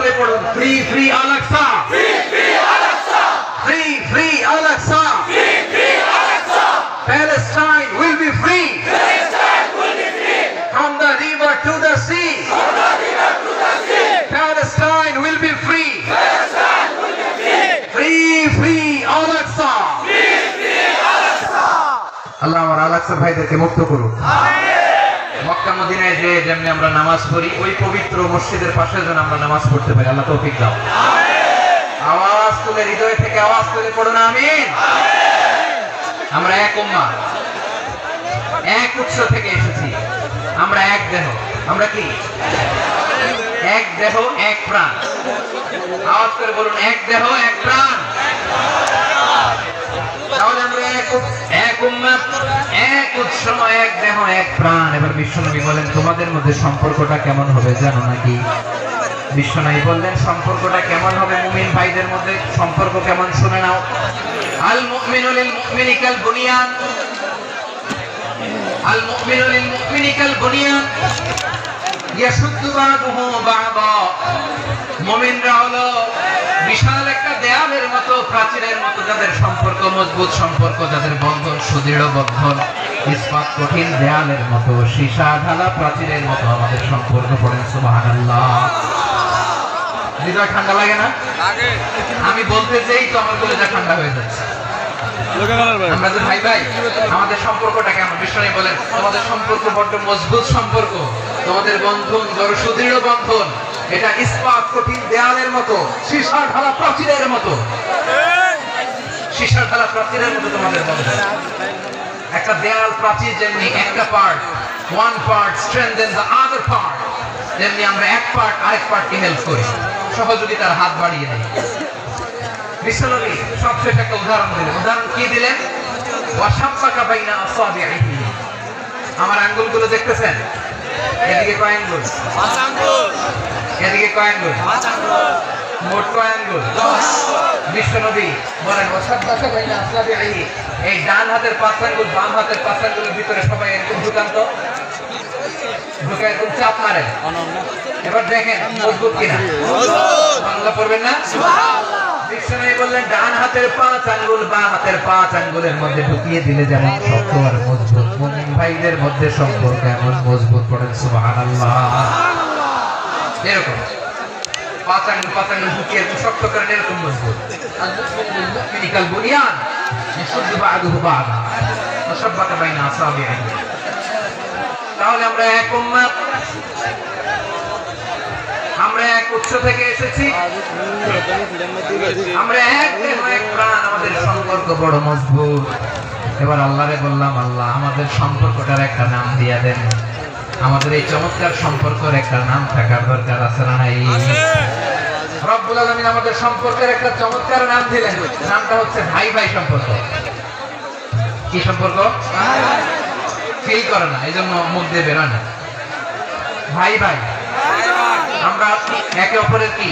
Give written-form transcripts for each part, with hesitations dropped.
তুলে পড়ুন, free free Al Aqsa, free free Al Aqsa, free free Al Aqsa, free free Al Aqsa. Palestine will be free, Palestine will be free, from the river to the sea, from the river to the sea. Palestine will be free, Palestine will be free, free free Al-Aqsa, free free Al-Aqsa. আল্লাহ আমার Al-Aqsa ভাইদেরকে মুক্ত করুন, আমিন। মক্কা মদিনায় যে যেমনি আমরা নামাজ পড়ি, ওই পবিত্র মসজিদের পাশে যেন আমরা নামাজ পড়তে পারি, আল্লাহ তৌফিক দাও, আমিন। আওয়াজ তুলে, হৃদয় থেকে আওয়াজ তুলে পড়ুন, আমিন। আমরা এক উম্মাহ, এক উৎস থেকে এসেছি, আমরা এক দেহ। আমরা কি? এক দেহ এক প্রাণ। আওয়াজ করে বলুন, এক দেহ এক প্রাণ। তাহলে আমরা এক উম্মাহ, এক উৎস, এক দেহ এক প্রাণ। এবার বিশ্বনবী বলেন, তোমাদের মধ্যে সম্পর্কটা কেমন হবে জানো নাকি? বিশ্বনবী বললেন, সম্পর্কটা কেমন হবে মুমিন ভাইদের মধ্যে? সম্পর্ক কেমন শুনে নাও। আল মুমিনু লিল মুমিনি কাল বুনিয়ান, আল মুমিনু লিল মুমিনি কাল বুনিয়ান ইয়াশুদ্দু বা'দুহু বা'দা। মুমিনরা হলো বিশাল একটা দেয়ালের মতো, প্রাচীরের মতো, যাদের সম্পর্ক মজবুত, সম্পর্ক যাদের বন্ধন সুদৃঢ় বন্ধন, ইস্পাত কঠিন দেয়ালের মতো, সীসা ঢালা প্রাচীরের মতো আমাদের সম্পর্ক। পড়েন সুবহানাল্লাহ। হৃদয় ঠান্ডা লাগে না? আমি বলতে চাই তো আমার কলিজা ঠান্ডা হয়ে যাচ্ছে। আমরা যে ভাই ভাই, আমাদের সম্পর্কটা কেমন? বিশ্বনবী বলেন, তোমাদের সম্পর্ক বড্ড মজবুত সম্পর্ক, তোমাদের বন্ধন বড় সুদৃঢ় বন্ধন, এটা ইস্পাত কঠিন দেয়ালের মতো, সীসা ঢালা প্রাচীরের মতো, সীসা ঢালা প্রাচীরের মতো তোমাদের বন্ধন। একটা দেয়াল প্রাচীর যেমনি একটা part, one part strengthen the other part, যেমনি আমরা এক পার্ট আরেক পার্টকে হেল্প করি, সহযোগিতার হাত বাড়িয়ে দেই। বিশ্বনবী সবশেষ একটা উদাহরণ দিলেন। উদাহরণ কি দিলেন? ওয়াশাব্বাকা বাইনা আসাবিহি। আমার আঙ্গুলগুলো দেখতেছেন? এদিকে কয় আঙ্গুল? 5 আঙ্গুল। এদিকে কয় আঙ্গুল? 5 আঙ্গুল। মোট কয় আঙ্গুল? 10। বিশ্বনবী বলেন, ওয়াশাব্বাকা বাইনা আসাবিহি, এই ডান হাতের 5 আঙ্গুল বাম হাতের 5 আঙ্গুলের ভিতরে সবাই এরকম ঢুকান তো, ঢুকে একদম চাপ মারেন। এবার দেখেন মজবুত কিনা। বাংলা পড়বেন না? সুবহানাল্লাহ। বিশ্বনবী বললেন, ডান হাতের 5 আঙ্গুল বাম হাতের 5 আঙ্গুলের মধ্যে ঢুকিয়ে দিলে যেমন শক্ত আর মজবুত, মুমিন ভাইদের মধ্যে সম্পর্ক এমন মজবুত। পড়েন সুবহানাল্লাহ। এরকম 5 আঙ্গুল ঢুকিয়ে শক্ত করেন, এরকম মজবুত। আল মুমিনু লিল মুমিনি কাল বুনিয়ান ইয়াশুদ্দু বা'দুহু বা'দা ওয়াশাব্বাকা বাইনা আসাবিহি। তাহলে আমরা এক উম্মাহ, আমরা এক উৎস থেকে এসেছি, আমরা এক দেহ এক প্রাণ, আমাদের সম্পর্ক বড় মজবুত। এবার আল্লাহরে বললাম, আল্লাহ আমাদের সম্পর্কটার একটা নাম দিয়ে দেন। আমাদের এই চমৎকার সম্পর্কের একটা নাম থাকার দরকার আছে না নাই? রব্বুল আলামিন আমাদের সম্পর্কের একটা চমৎকার নাম দিলেন, নামটা হচ্ছে ভাই ভাই সম্পর্ক। কি সম্পর্ক? ফিল করে না, এই জন্য মুখ দিয়ে বেরোয় না। ভাই ভাই, আমরা একে অপরের কি?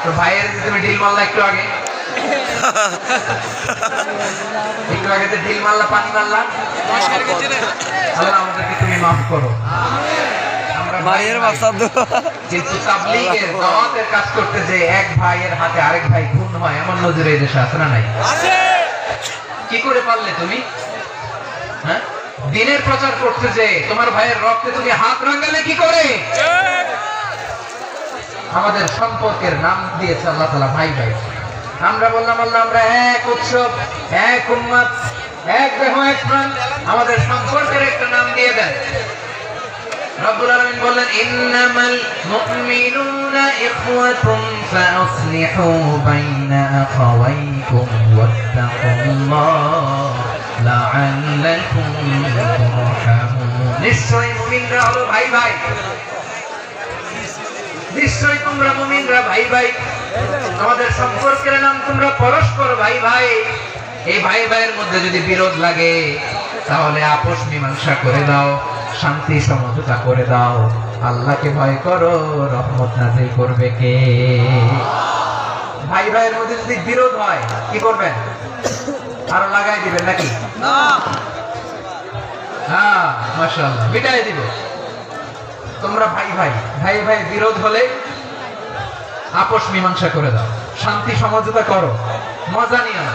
তো ভাইয়ের যে তুমি ঢিল মারলা একটু আগে, একটু আগে যে ঢিল মারলা, পানি মারলা, আল্লাহ আমাদেরকে তুমি মাফ করো। আমরা ভাইয়ের মাসাদ, কিন্তু তাবলীগের দাওয়াতের কাজ করতে যে এক ভাইয়ের হাতে আরেক ভাই খুন হয়, এমন নজির এই দেশে আছে না নাই? কি করে পারলে তুমি? হ্যাঁ, দিনের প্রচার করতে যে তোমার ভাইয়ের রক্তে তুমি হাত রাঙালে কি করে? আমাদের সম্পর্কের নাম দিয়েছে আল্লাহ তাআলা ভাই ভাই। আমরা বললাম, আল্লাহ আমরা এক উৎসব, এক উম্মত, এক দেহ এক প্রাণ, আমাদের সম্পর্কের একটা নাম দিয়ে দেন। রব্বুল আলামিন বললেন, ইন্নামাল মুমিনুনা ইখওয়াতুন ফাসলিহু বাইনা আখাওয়াইকুম ওয়াত্তাকুল্লাহ লাআল্লাকুম তুরহামুন। নিশ্চয়ই মুমিনরা হলো ভাই ভাই, নিশ্চয়ই তোমরা মুমিনরা ভাই ভাই, আমাদের সম্পর্কের নাম তোমরা পরস্পর ভাই ভাই। এই ভাই ভাইয়ের মধ্যে যদি বিরোধ লাগে তাহলে আপোষ মীমাংসা করে দাও, শান্তি সমঝোতা করে দাও। আল্লাহকে ভয় করো, রহমত নাযিল করবে কে? ভাই ভাইয়ের মধ্যে যদি বিরোধ হয় কি করবেন? আরো লাগাই দিবেন নাকি? না, হ্যাঁ মাশাআল্লাহ, মিটাই দিবে। তোমরা ভাই ভাই, ভাই ভাই বিরোধ হলে আপোষ মীমাংসা করে দাও, শান্তি সমঝোতা করো, মজা নিও না।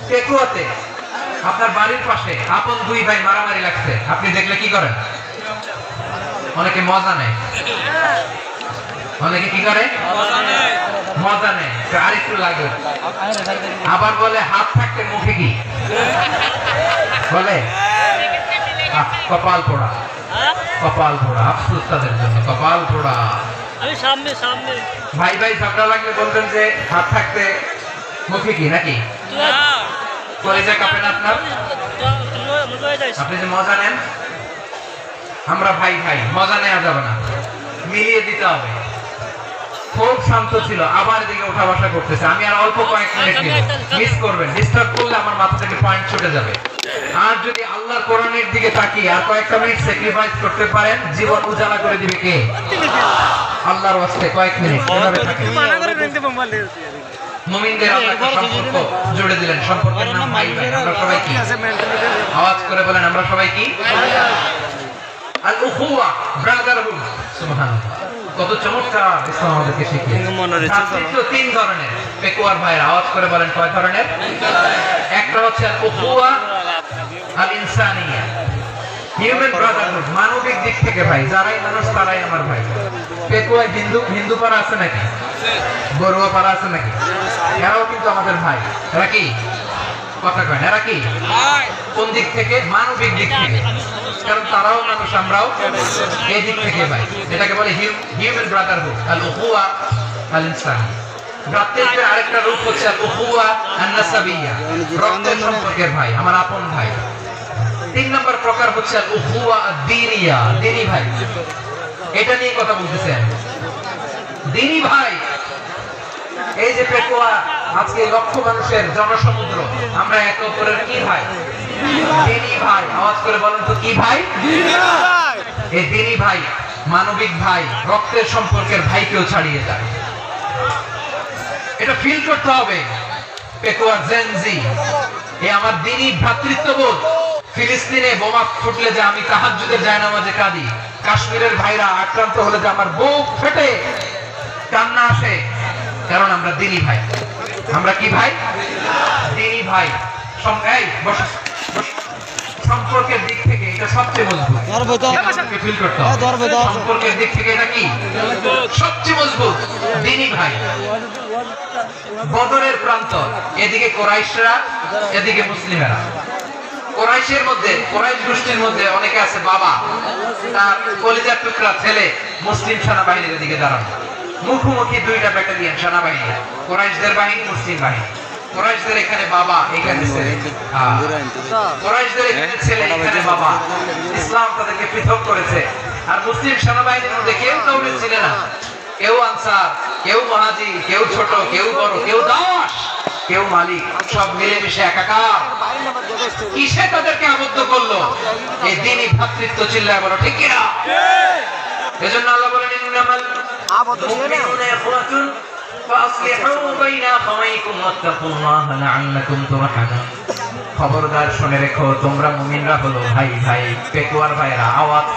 পেকুয়াতে আপনার বাড়ির পাশে আপন দুই ভাই মারামারি লাগছে, আপনি দেখলে কি করেন? অনেকে মজা নেয়, অনেকে কি করে? মজা নেয়, আরেকটু লাগে। আবার বলে হাত থাকতে মুখে কি বলে? কপাল পোড়া, কপাল পোড়া। আফসোস তাদের জন্য, কপাল পোড়া। ভাই ভাই ঝগড়া লাগলে বলবেন যে হাত থাকতে মুখে কি, নাকি? কলেজে কাঁপে না আপনার? আপনি যে মজা নেন, আমরা ভাই ভাই, মজা নেওয়া যাবে না, মিলিয়ে দিতে হবে। খুব শান্ত ছিল, আবার দিকে ওঠা বসা করতেছে। আমি আর অল্প কয়েক মিনিট দিব, মিস করবেন। ডিস্টার্ব করলে আমার মাথা থেকে পয়েন্ট ছুটে যাবে। আর যদি আল্লাহর কোরআনের দিকে তাকিয়ে আর কয়েকটা মিনিট স্যাক্রিফাইস করতে পারেন, জীবন উজালা করে দিবে কে? আল্লাহর ওয়াস্তে কয়েক মিনিট এভাবে থাকেন। মুমিনদের আল্লাহ একটা সম্পর্ক জুড়ে দিলেন, সম্পর্কের নাম ভাই ভাই। আমরা সবাই কি? আওয়াজ করে বলেন, আমরা সবাই কি? আল উখুয়া, ব্রাদারহুড। সুবহানাল্লাহ, কত চমৎকার ইসলাম আমাদেরকে শিখিয়েছে। ভ্রাতৃত্ব তিন ধরনের। পেকুয়ার ভাইয়ের আওয়াজ করে বলেন, কয় ধরনের? একটা হচ্ছে আল উখুয়া আল ইনসানিয়া, হিউম্যান ব্রাদারহুড, মানবিক দিক থেকে ভাই, যারাই মানুষ তারাই আমার ভাই। পেকুয়ায় হিন্দু পাড়া আছে নাকি? বড়ুয়া পাড়া আছে নাকি? এরাও কিন্তু আমাদের ভাই। এরা কি? কথা কয়, এরা কি? কোন দিক থেকে? মানবিক দিক থেকে, কারণ তারাও মানুষ, আমরাও এই দিক থেকে ভাই। এটাকে বলে হিউম্যান ব্রাদারহুড, আল উখুয়া আল ইনসানি। ভ্রাতৃত্বের আরেকটা রূপ হচ্ছে আল উখুয়া আন নাসাবিয়্যা, রক্তের সম্পর্কের ভাই, আমার আপন ভাই। তিন নম্বর প্রকার হচ্ছে আল উখুয়া আদ-দীনিয়া, দ্বীনি ভাই। এটা নিয়ে কথা বলতেছেন, দ্বীনি ভাই। এই যে পেকুয়া, আজকে লক্ষ মানুষের জনসমুদ্র, আমরা একে অপরের কি ভাই? দ্বীনি ভাই। আওয়াজ করে বলেন তো, কি ভাই? এই দ্বীনি ভাই, মানবিক ভাই, রক্তের সম্পর্কের ভাইকেও ছাড়িয়ে যায়। এটা ফিল করতে হবে। পেকুয়ার জেনজি, এই আমার দ্বীনি ভ্রাতৃত্ববোধ। ফিলিস্তিনে বোমা ফুটলে যে আমি তাহাজ্জুদের জায়নামাজে কাঁদি, কাশ্মীরের ভাইরা আক্রান্ত হলে যে আমার বুক ফেটে কান্না আসে, কারণ আমরা দ্বীনি ভাই। আমরা কি ভাই? দ্বীনি ভাই। সম্পর্কের দিক থেকে এটা সবচেয়ে মজবুত। ফিল করতে হবে, সম্পর্কের দিক থেকে এটা কি সবচেয়ে মজবুত? দ্বীনি ভাই। বদরের প্রান্ত, এদিকে কুরাইশরা, এদিকে মুসলিমেরা। কুরাইশের মধ্যে, কুরাইশ গোষ্ঠীর মধ্যে অনেকে আছে বাবা, তার কলিজার টুকরা ছেলে মুসলিম সেনাবাহিনীর দিকে দাঁড়ানো। মুখোমুখি দুইটা ব্যাটালিয়ন সেনাবাহিনী, কুরাইশদের বাহিনী, মুসলিম বাহিনী। কুরাইশদের এখানে বাবা, এখানে ছেলে। কুরাইশদের এখানে ছেলে, এখানে বাবা। ইসলাম তাদেরকে পৃথক করেছে। আর মুসলিম সেনাবাহিনীর মধ্যে কেউ কাউকে ছিলেন না। কেউ আনসার, কেউ মুহাজির, কেউ ছোট, কেউ বড়, কেউ দাস, কেউ মালিক, সব মিলেমিশে একাকার। কিসে তাদেরকে আবদ্ধ করলো? এই দ্বীনি ভ্রাতৃত্ব। চিল্লায় বলো ঠিক কিনা? এজন্য আল্লাহ বলেন, ইন্নামাল মুমিনুনা ইখওয়াতুন ফাসলিহু বাইনা আখাওয়াইকুম ওয়াত্তাকুল্লাহা লাআল্লাকুম তুরহামুন। খবরদার শুনে রেখো, তোমরা মুমিনরা হলো ভাই ভাই। পেকুয়ার ভাইরা আওয়াজ